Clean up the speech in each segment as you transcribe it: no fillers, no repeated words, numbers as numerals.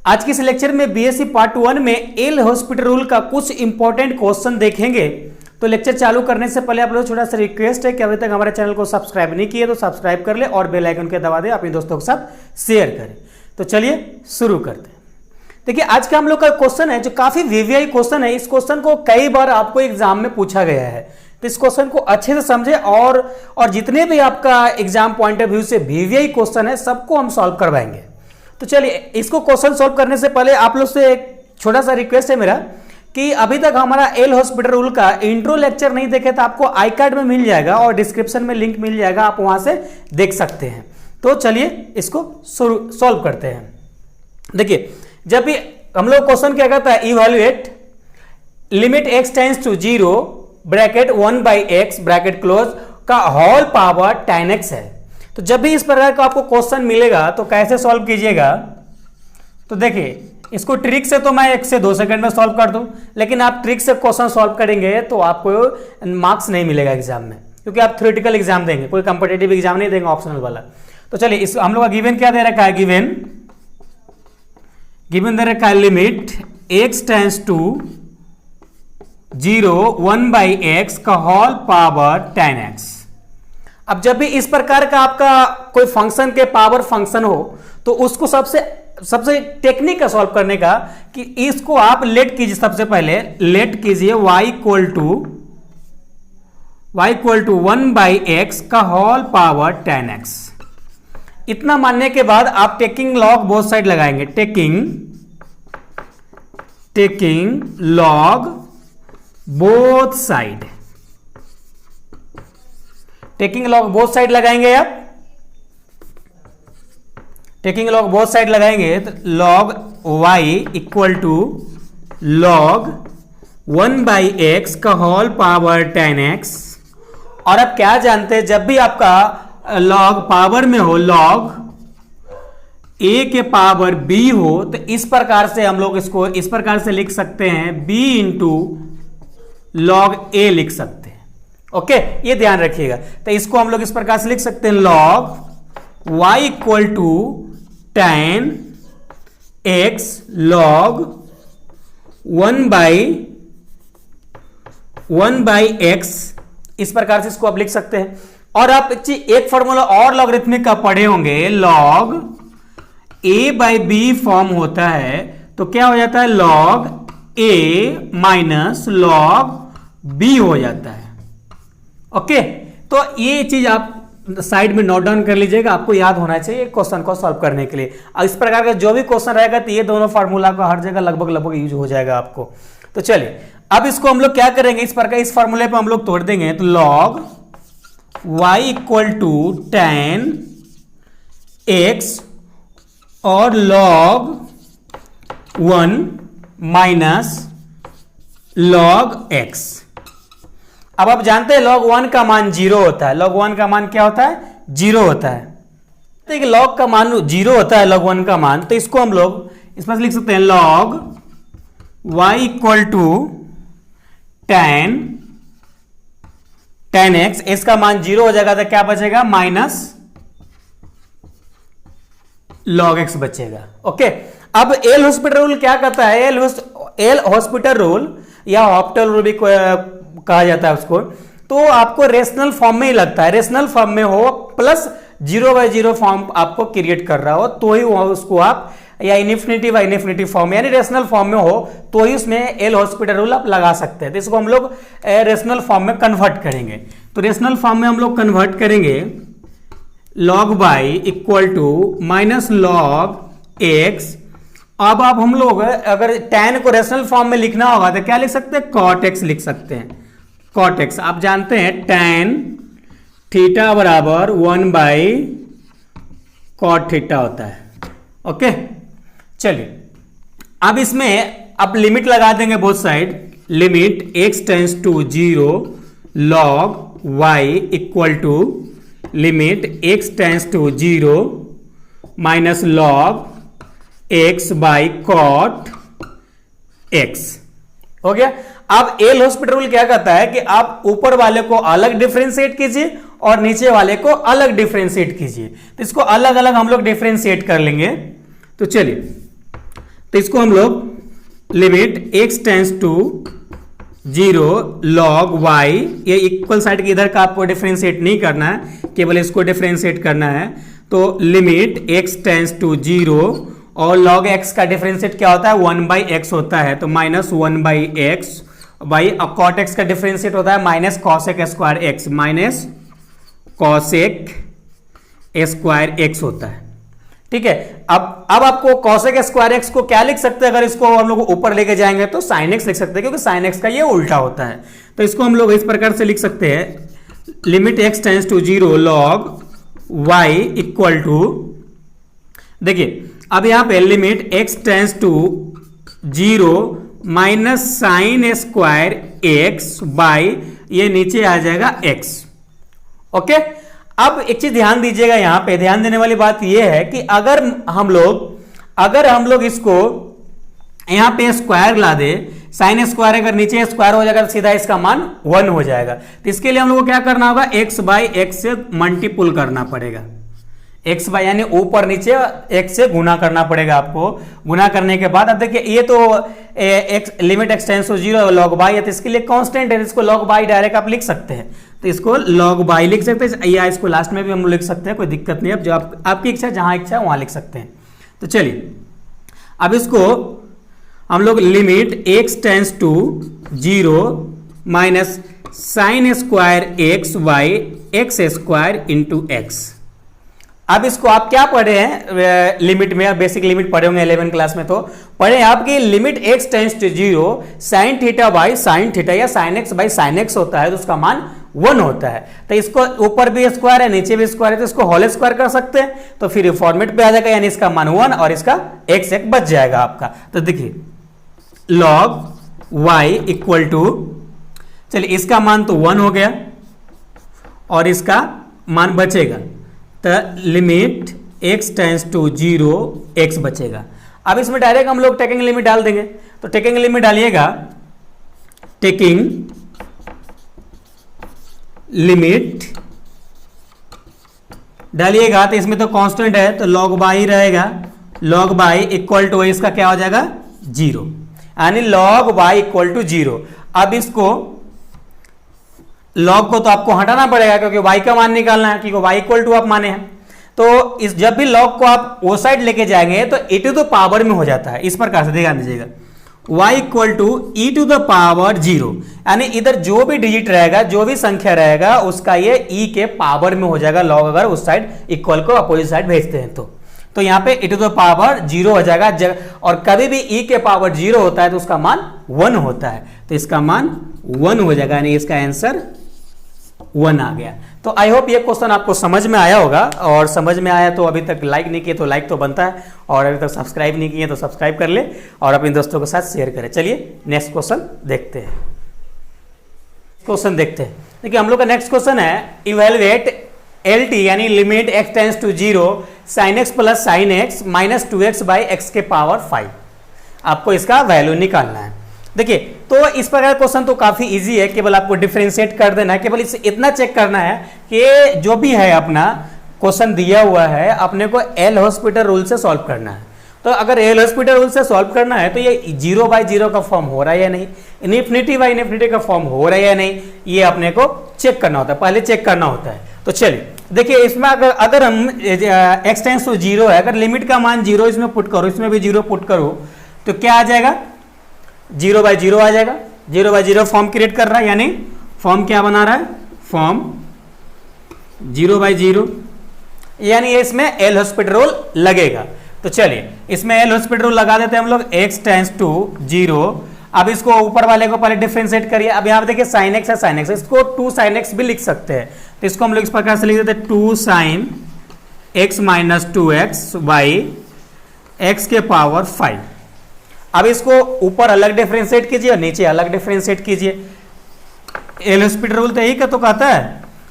आज के इस लेक्चर में बीएससी पार्ट 1 में एल हॉस्पिटल रूल का कुछ इंपॉर्टेंट क्वेश्चन देखेंगे। तो लेक्चर चालू करने से पहले आप लोगों को छोटा सा रिक्वेस्ट है कि अभी तक हमारे चैनल को सब्सक्राइब नहीं किए तो सब्सक्राइब कर ले और बेल आइकन के दबा दे, अपने दोस्तों के साथ शेयर करें। तो चलिए शुरू करते हैं। देखिए आज का हम लोग का क्वेश्चन है जो काफी वीवीआई क्वेश्चन है। इस क्वेश्चन को कई बार आपको एग्जाम में पूछा गया है, तो इस क्वेश्चन को अच्छे से समझे और जितने भी आपका एग्जाम पॉइंट ऑफ व्यू से वीवीआई क्वेश्चन है सबको हम सॉल्व करवाएंगे। तो चलिए इसको क्वेश्चन सॉल्व करने से पहले आप लोग से एक छोटा सा रिक्वेस्ट है मेरा कि अभी तक हमारा एल हॉस्पिटल रूल का इंट्रो लेक्चर नहीं देखे तो आपको आई कार्ड में मिल जाएगा और डिस्क्रिप्शन में लिंक मिल जाएगा, आप वहां से देख सकते हैं। तो चलिए इसको सॉल्व करते हैं। देखिए जब भी हम लोग क्वेश्चन क्या कहता है, evaluate limit x tends to 0 bracket 1/x bracket close का होल पावर 10x है। तो जब भी इस प्रकार का आपको क्वेश्चन मिलेगा तो कैसे सॉल्व कीजिएगा। तो देखिए इसको ट्रिक से तो मैं 1 से 2 सेकंड में सॉल्व कर दूं, लेकिन आप ट्रिक से क्वेश्चन सॉल्व करेंगे तो आपको मार्क्स नहीं मिलेगा एग्जाम में, क्योंकि आप थ्योरेटिकल एग्जाम देंगे, कोई कंपिटिटिव एग्जाम नहीं देंगे ऑप्शनल वाला। तो चलिए इस हम लोग का गिवन क्या दे रखा है, गिवन दे रखा है limit x tends to 0 1/x का होल पावर 10x। अब जब भी इस प्रकार का आपका कोई फंक्शन के पावर फंक्शन हो तो उसको सबसे टेक्निक है सॉल्व करने का कि इसको आप लेट कीजिए। सबसे पहले लेट कीजिए y इक्वल टू 1/x का होल पावर 10x। इतना मानने के बाद आप टेकिंग लॉग बोथ साइड लगाएंगे, taking log both side, taking log both side लगाएंगे। आप टेकिंग लॉग बोथ साइड लगाएंगे तो log y equal to log 1/x का होल पावर 10x। और आप क्या जानते हैं, जब भी आपका लॉग पावर में हो, लॉग a के पावर b हो, तो इस प्रकार से हम लोग इसको इस प्रकार से लिख सकते हैं, b इंटू लॉग a लिख सकते हैं। ओके ये ध्यान रखिएगा। तो इसको हम लोग इस प्रकार से लिख सकते हैं, log y equal to 10x log 1/x। इस प्रकार से इसको आप लिख सकते हैं। और आप एक फॉर्मूला और लॉगरिथमिक का पढ़े होंगे, log a/b फॉर्म होता है तो क्या हो जाता है, log a minus log b हो जाता है। ओके तो ये चीज आप साइड में नोट डाउन कर लीजिएगा, आपको याद होना चाहिए क्वेश्चन को सॉल्व करने के लिए। और इस प्रकार का जो भी क्वेश्चन रहेगा तो ये दोनों फार्मूला का हर जगह लगभग यूज हो जाएगा आपको। तो चलिए अब इसको हम लोग क्या करेंगे, इस प्रकार इस फार्मूले पे हम लोग तोड़ देंगे। तो log y equal to 10x और log 1 माइनस log x। अब आप जानते हैं log 1 का मान 0 होता है। log 1 का मान क्या होता है, 0 होता है। देखिए log का मान 0 होता है, log 1 का मान। तो इसको हम लोग इसमें लिख सकते हैं, log y equal to 10x, इसका मान 0 हो जाएगा तो क्या बचेगा, माइनस log x बचेगा। ओके अब एल हॉस्पिटल रूल क्या कहता है, एल हॉस्पिटल रूल या हॉस्पिटल रूल भी कहा जाता है उसको, तो आपको रेशनल फॉर्म में ही लगता है। रेशनल फॉर्म में हो प्लस 0/0 फॉर्म आपको क्रिएट कर रहा हो तो ही उसको आप, या इनफिनिटी फॉर्म यानी रेशनल फॉर्म में हो तो ही उसमें एल हॉस्पिटल रूल आप लगा सकते हैं। तो इसको हम लोग रेशनल फॉर्म में कन्वर्ट करेंगे। तो रेशनल फॉर्म में हम लोग कन्वर्ट करेंगे, log y equal to minus log x। अब आप हम लोग अगर tan को रेशनल फॉर्म में लिखना होगा तो क्या लिख सकते हैं, cot x लिख सकते हैं। cot x आप जानते हैं tan थीटा बराबर 1/cot थीटा होता है। ओके चलिए अब इसमें आप लिमिट लगा देंगे both side, limit x tends to 0 log y equal to limit x tends to 0 minus log x by cot x। हो गया। अब एल हॉस्पिटल रूल क्या कहता है कि आप ऊपर वाले को अलग डिफरेंशिएट कीजिए और नीचे वाले को अलग डिफरेंशिएट कीजिए। तो इसको अलग अलग हम लोग डिफरेंशिएट कर लेंगे। तो चलिए तो इसको हम लोग limit x tends to 0 log y, ये इक्वल साइड के इधर का आपको डिफरेंशिएट नहीं करना है, केवल इसको डिफरेंशिएट करना है। तो लिमिट x टेंस टू 0 और log x का डिफरेंशिएट क्या होता है 1/x होता है, तो -1/x बाई cot x का डिफरेंशिएट होता है minus cosec square x, minus cosec square x होता है। ठीक है, अब आपको cosec स्क्वायर x को क्या लिख सकते हैं, अगर इसको हम लोग ऊपर लेके जाएंगे तो sin x लिख सकते हैं, क्योंकि sin x का ये उल्टा होता है। तो इसको हम लोग इस प्रकार से लिख सकते हैं, limit x tends to 0 log y equal to, देखिए अब यहां पे limit x tends to 0 minus sine square x by ये नीचे आ जाएगा x। ओके, अब एक चीज ध्यान दीजिएगा, यहां पे ध्यान देने वाली बात यह है कि अगर हम लोग इसको यहां पे स्क्वायर ला दे, साइन स्क्वायर अगर नीचे स्क्वायर हो जाएगा तो सीधा इसका मान 1 हो जाएगा। तो इसके लिए हम लोग को क्या करना होगा, x बाई एक्स से मल्टीपुल करना पड़ेगा, x बाई यानी ऊपर नीचे x से गुना करना पड़ेगा आपको। गुना करने के बाद अब देखिए ये तो limit x tends to 0 log by है, तो इसके लिए कांस्टेंट है, इसको log बाई डायरेक्ट आप लिख सकते हैं, तो इसको log बाई लिख सकते हैं, या इसको लास्ट में भी हम लोग लिख सकते हैं, कोई दिक्कत नहीं है। अब जो आपकी इच्छा, जहां इच्छा है वहां लिख सकते हैं। तो चलिए अब इसको हम लोग limit x tends to 0 minus sine square x by x square into x. अब इसको आप क्या पढ़े हैं लिमिट में, बेसिक लिमिट पढ़े होंगे 11 क्लास में, तो पढ़े आपकी limit x tends to 0 sine theta by sine theta या sine x by sine x होता है, तो उसका मान 1 होता है। तो इसको ऊपर भी स्क्वायर है नीचे भी स्क्वायर है, तो इसको होल स्क्वायर कर सकते हैं, तो फिर फॉर्मेट पे आ जाएगा, यानी इसका मान 1 और इसका x एक बच जाएगा आपका। तो देखिए log y इक्वल टू, चलिए इसका मान तो 1 हो गया और इसका मान बचेगा, तो limit x tends to 0 x बचेगा। अब इसमें डायरेक्ट हम लोग टेकिंग लिमिट डाल देंगे, तो टेकिंग लिमिट डालिएगा, टेकिंग लिमिट डालिएगा, तो इसमें तो कांस्टेंट है तो log बाई रहेगा, log बाई इक्वल टू इसका क्या हो जाएगा 0, यानी log बाई इक्वल टू 0। अब इसको log को तो आपको हटाना पड़ेगा क्योंकि y का मान निकालना है, क्योंकि y इक्वल टू आप माने हैं, तो इस जब भी log को आप वो साइड लेके जाएंगे तो e टू द पावर में हो जाता है। इस प्रकार से ध्यान दीजिएगा, y equal to e to the power 0, यानी इधर जो भी डिजिट रहेगा, जो भी संख्या रहेगा उसका ये e के पावर में हो जाएगा log, अगर उस साइड इक्वल को अपोजिट साइड भेजते हैं तो यहाँ पे e टू द पावर 0 हो जाएगा, और कभी भी e के पावर 0 होता है तो उसका मान 1 होता है, तो इसका मान 1 हो जाएगा, यानी इसका आंसर 1 आ गया। तो आई होप ये क्वेश्चन आपको समझ में आया होगा, और समझ में आया तो अभी तक लाइक नहीं किए तो लाइक तो बनता है, और अभी तक सब्सक्राइब नहीं किए तो सब्सक्राइब कर ले और अपने दोस्तों के साथ शेयर करें। चलिए नेक्स्ट क्वेश्चन देखते हैं। देखिए हम लोग का नेक्स्ट क्वेश्चन है, इवेलुएट एल टी यानी limit x tends to 0 sine x plus sine x minus 2x by x के पावर 5। आपको इसका वैल्यू निकालना है। देखिए तो इस प्रकार क्वेश्चन तो काफी इजी है, केवल आपको डिफरेंशिएट कर देना है, केवल इसे इतना चेक करना है कि जो भी है अपना क्वेश्चन दिया हुआ है अपने को एल हॉस्पिटल रूल से सॉल्व करना है। तो अगर एल हॉस्पिटल रूल से सॉल्व करना है तो ये 0 बाई 0 का फॉर्म हो रहा है या नहीं, इनफिनिटी बाई इनफिनिटी का फॉर्म हो रहा है या नहीं, ये अपने को चेक करना होता है, पहले चेक करना होता है। तो चलिए देखिए इसमें अगर हम x टेंस टू 0 है, अगर लिमिट का मान 0 इसमें पुट करो, इसमें भी 0 पुट करो, तो क्या आ जाएगा 0 बाई 0 आ जाएगा। 0 बाई 0 फॉर्म क्रिएट कर रहा है, यानी फॉर्म क्या बना रहा है, फॉर्म 0 बाई 0, यानी इसमें एल हॉस्पिटल रूल लगेगा। तो चलिए इसमें एल हॉस्पिटल रूल लगा देते हैं हम लोग, x टेंस टू 0। अब इसको ऊपर वाले को पहले डिफरेंशिएट करिए। अब यहाँ पे देखिए साइन x है, साइन x, इसको 2 साइन x भी लिख सकते हैं, तो इसको हम लोग इस प्रकार से लिख देते हैं 2 sine x minus 2x by x के पावर 5। अब इसको ऊपर अलग डिफरेंशिएट कीजिए और नीचे अलग डिफरेंशिएट कीजिए। एल हॉस्पिटल रूल तो यही का तो कहता है।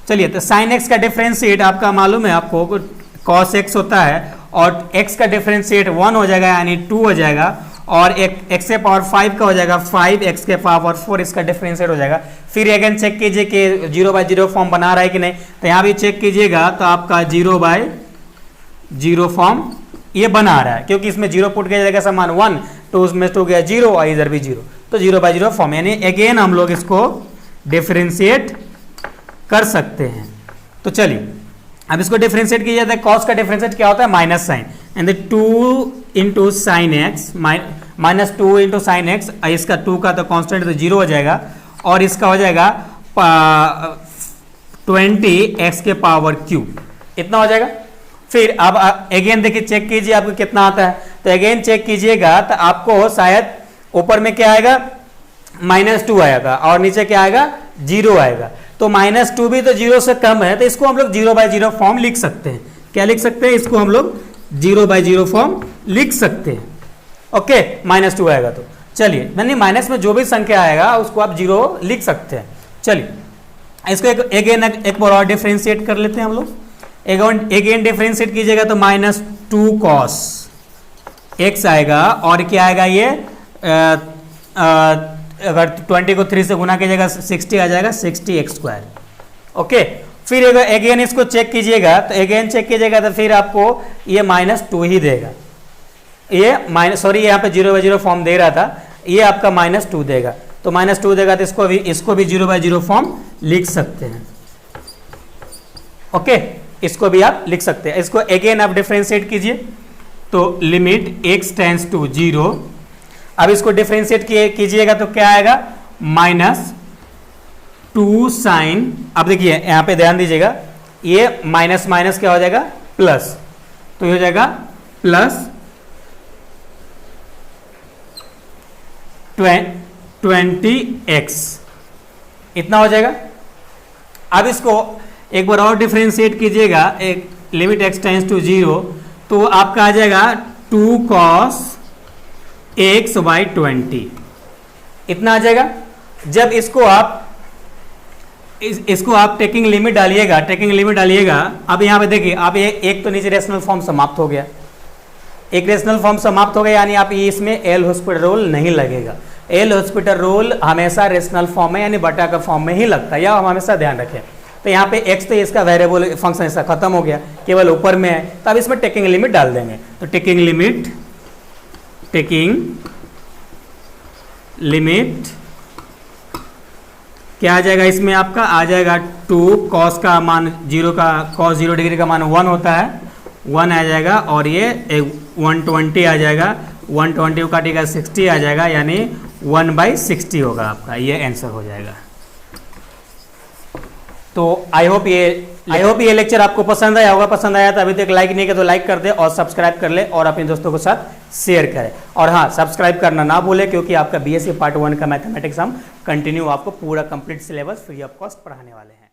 चलिए तो साइन x का डिफरेंशिएट आपका मालूम है आपको, cos x होता है, और x का डिफरेंशिएट 1 हो जाएगा यानी 2 हो जाएगा, और एक x के पावर 5 का हो जाएगा 5x के पावर 4, इसका डिफरेंशिएट हो जाएगा। फिर अगेन चेक कीजिए कि 0 बाई 0 फॉर्म बना रहा है कि नहीं, तो यहाँ भी चेक कीजिएगा तो आपका 0 बाई 0 फॉर्म ये बना रहा है क्योंकि इसमें 0 पुट किया जाएगा समान 1, तो उसमें 2 गया 0 और इधर भी 0, तो 0/0 फॉर्म, यानी अगेन हम लोग इसको डिफरेंशिएट कर सकते हैं। तो चलिए अब इसको डिफरेंशिएट किया जाता है। कॉस का डिफरेंशिएट क्या होता है? Minus sine, and 2 into sine x, minus 2 into sine x, इसका 2 का तो कॉन्स्टेंट तो 0 हो जाएगा, और इसका हो जाएगा 20x के पावर क्यूब, इतना हो जाएगा। फिर अब अगेन देखिए चेक कीजिए आपको कितना आता है, तो अगेन चेक कीजिएगा तो आपको शायद ऊपर में क्या आएगा? -2 आएगा, और नीचे क्या आएगा? 0 आएगा। तो -2 भी तो 0 से कम है, तो इसको हम लोग 0/0 फॉर्म लिख सकते हैं। क्या लिख सकते हैं? इसको हम लोग 0/0 फॉर्म लिख सकते हैं। ओके, -2 आएगा तो चलिए, यानी माइनस में जो भी संख्या आएगा उसको आप 0 लिख सकते हैं। चलिए इसको एक बार और डिफरेंशिएट कर लेते हैं हम लोग। अगेन डिफरेंशिएट कीजिएगा तो -2 cos x आएगा, और क्या आएगा? ये अगर 20 को 3 से गुना कीजिएगा 60 आ जाएगा, 60x²। ओके, फिर अगेन इसको चेक कीजिएगा, तो अगेन चेक कीजिएगा तो फिर आपको ये -2 ही देगा। ये यहाँ पे 0/0 फॉर्म दे रहा था, ये आपका -2 देगा, तो -2 देगा तो इसको भी 0/0 फॉर्म लिख सकते हैं। ओके, इसको भी आप लिख सकते हैं। इसको अगेन आप डिफरेंशिएट कीजिए, तो लिमिट x टेंड्स टू 0। अब इसको डिफरेंशिएट कीजिएगा तो क्या आएगा? -2 साइन, अब देखिए यहां पे ध्यान दीजिएगा, ये माइनस माइनस क्या हो जाएगा? प्लस, तो ये हो जाएगा प्लस 20x, इतना हो जाएगा। अब इसको एक बार और डिफरेंशिएट कीजिएगा, एक लिमिट x टेंड्स टू 0, तो आपका आ जाएगा 2 cos x/20, इतना आ जाएगा। जब इसको आप टेकिंग लिमिट डालिएगा, अब यहाँ पे देखिए, अब एक तो नीचे रेशनल फॉर्म समाप्त हो गया, एक रेशनल फॉर्म समाप्त हो गया, यानी आप इसमें एल हॉस्पिटल रूल नहीं लगेगा। एल हॉस्पिटल रूल हमेशा रेशनल फॉर्म में यानी बटा का फॉर्म में ही लगता है, या हम हमेशा ध्यान रखें। तो यहाँ पे x तो इसका वेरिएबल फंक्शन ऐसा खत्म हो गया, केवल ऊपर में है, तो अब इसमें टेकिंग लिमिट डाल देंगे। तो टेकिंग लिमिट क्या आ जाएगा? इसमें आपका आ जाएगा 2 cos का मान 0 का cos 0 डिग्री का मान 1 होता है, 1 आ जाएगा, और ये 120 आ जाएगा, 120 को काटेगा 60 आ जाएगा, यानी 1/60 होगा आपका, ये आंसर हो जाएगा। तो आई होप ये लेक्चर आपको पसंद आया होगा। पसंद आया तो अभी तक लाइक नहीं किया तो लाइक कर दे, और सब्सक्राइब कर ले, और अपने दोस्तों के साथ शेयर करें। और हाँ, सब्सक्राइब करना ना भूले, क्योंकि आपका BSc पार्ट 1 का मैथमेटिक्स हम कंटिन्यू आपको पूरा complete syllabus free of cost पढ़ाने वाले हैं।